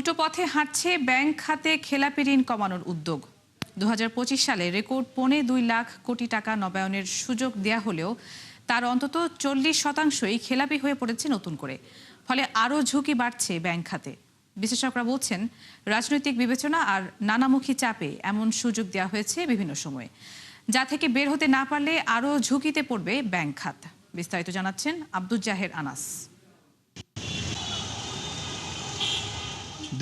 উল্টো পথে হাঁটছে ব্যাংক খাতে খেলাপি ঋণ কমানোর উদ্যোগ। 2025 সালে রেকর্ড 2.25 লাখ কোটি টাকা নবায়নের সুযোগ দেয়া হলেও তার অন্তত 40%ই খেলাপি হয়ে পড়েছে নতুন করে। ফলে আরও ঝুঁকি বাড়ছে ব্যাংক খাতে। বিশেষজ্ঞরা বলছেন, রাজনৈতিক বিবেচনা আর নানামুখী চাপে এমন সুযোগ দেওয়া হয়েছে বিভিন্ন সময়ে, যা থেকে বের হতে না পারলে আরও ঝুঁকিতে পড়বে ব্যাংক খাত। বিস্তারিত জানাচ্ছেন আব্দুল জাহের আনাস।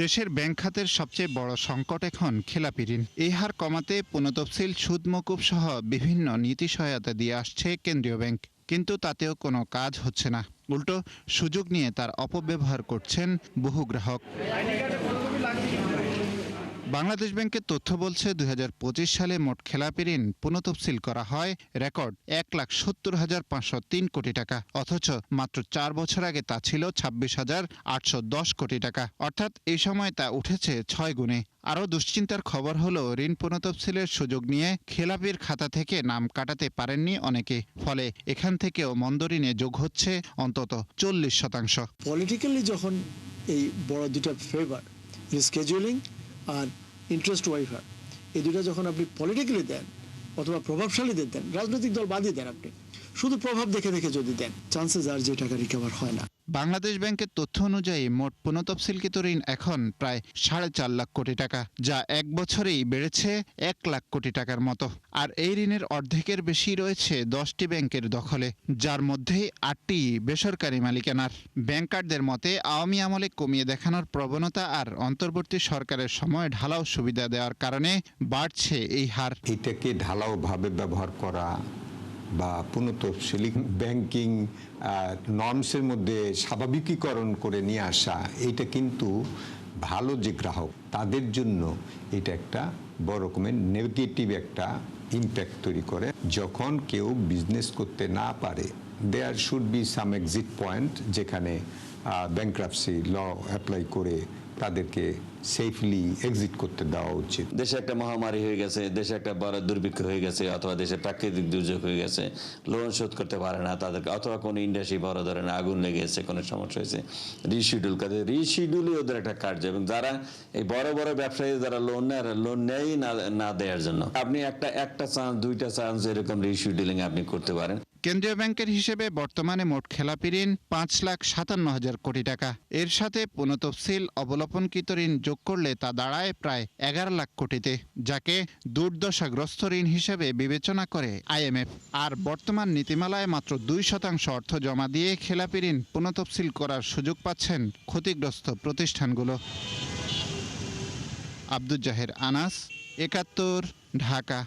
দেশের ব্যাংক খাতের সবচেয়ে বড় সংকট এখন খেলাপি ঋণ। এই হার কমাতে পুনঃতফসিল, সুদ মকুব সহ বিভিন্ন নীতি সহায়তা দিয়ে আসছে কেন্দ্রীয় ব্যাংক, কিন্তু তাতেও কোনো কাজ হচ্ছে না। উল্টো সুযোগ নিয়ে তার অপব্যবহার করছেন বহু গ্রাহক। বাংলাদেশ ব্যাংকের তথ্য বলছে, 2025 সালে মোট খেলাপি ঋণ পুনঃতফসিল করা হয় রেকর্ড 1,70,503 কোটি টাকা, অথচ মাত্র 4 বছর আগে তা ছিল 26,810 কোটি টাকা। অর্থাৎ এই সময় তা উঠেছে 6 গুণে। আরও দুশ্চিন্তার খবর হলো, ঋণ পুনঃতফসিলের সুযোগ নিয়ে খেলাপির খাতা থেকে নাম কাটাতে পারেননি অনেকে। ফলে এখান থেকেও মন্দ ঋণে যোগ হচ্ছে অন্তত 40%। পলিটিক্যালি যখন এই বড় দুটা ফেভার, রিস্কেজুয়ালিং আর ইন্টারেস্ট ওয়াইভার, এই দুটা যখন আপনি পলিটিক্যালি দেন অথবা প্রভাবশালীদের দেন, রাজনৈতিক দল বাদই দেন, আপনি শুধু প্রভাব দেখে দেখে যদি দেন, চান্সেস আর যে টাকা রিকভার হয় না। বাংলাদেশ ব্যাংকের তথ্য অনুযায়ী মোট পুনঃতফসিলকৃত ঋণ এখন প্রায় 4.5 লাখ কোটি টাকা, যা এক বছরেই বেড়েছে 1 লাখ কোটি টাকার মতো। আর এই ঋণের অর্ধেকের বেশি রয়েছে 10টি ব্যাংকের দখলে, যার মধ্যে 8টি বেসরকারি মালিকানার। ব্যাংকারদের মতে, আওয়ামী আমলে কমিয়ে দেখানোর প্রবণতা আর অন্তর্বর্তী সরকারের সময় ঢালাও সুবিধা দেওয়ার কারণে বাড়ছে এই হার। এটাকে ঢালাওভাবে ব্যবহার করা বা পুনঃতফসিলি ব্যাংকিং নর্মসের মধ্যে স্বাভাবিকীকরণ করে নিয়ে আসা, এটা কিন্তু ভালো যে গ্রাহক তাদের জন্য এটা একটা বড় রকমের নেগেটিভ একটা ইম্প্যাক্ট তৈরি করে। যখন কেউ বিজনেস করতে না পারে, there should be some exit point, যেখানে ব্যাংক্রাপসি ল অ্যাপ্লাই করে তাদেরকে সেফলি এক্সিট করতে দেওয়া উচিত। দেশে একটা মহামারী হয়ে গেছে, দেশে একটা বড় দুর্ভিক্ষ হয়ে গেছে, অথবা দেশে প্রাকৃতিক দুর্যোগ হয়ে গেছে, লোন শোধ করতে পারে না তাদেরকে, অথবা কোনো ইন্ডাস্ট্রি বড় ধরনের আগুন লেগেছে, কোনো সমস্যা হয়েছে, রিশিডিউল করে। রিশিডিউলই ওদের একটা কার্য, এবং যারা এই বড় বড় ব্যবসায়ী যারা লোন নেয় না দেওয়ার জন্য, আপনি একটা চান্স, 2টা চান্স এরকম রিশিডিউলিং আপনি করতে পারেন। কেন্দ্রীয় ব্যাংকের হিসেবে বর্তমানে মোট খেলাপি ঋণ 5,57,000 কোটি টাকা। এর সাথে পুনঃতফসিল, অবলোপনকৃত ঋণ যোগ করলে তা দাঁড়ায় প্রায় 11 লাখ কোটিতে, যাকে দুর্দশাগ্রস্ত ঋণ হিসেবে বিবেচনা করে IMF। আর বর্তমান নীতিমালায় মাত্র 2% অর্থ জমা দিয়ে খেলাপি ঋণ পুনঃতফসিল করার সুযোগ পাচ্ছেন ক্ষতিগ্রস্ত প্রতিষ্ঠানগুলো। আব্দুল জাহের আনাস, 71, ঢাকা।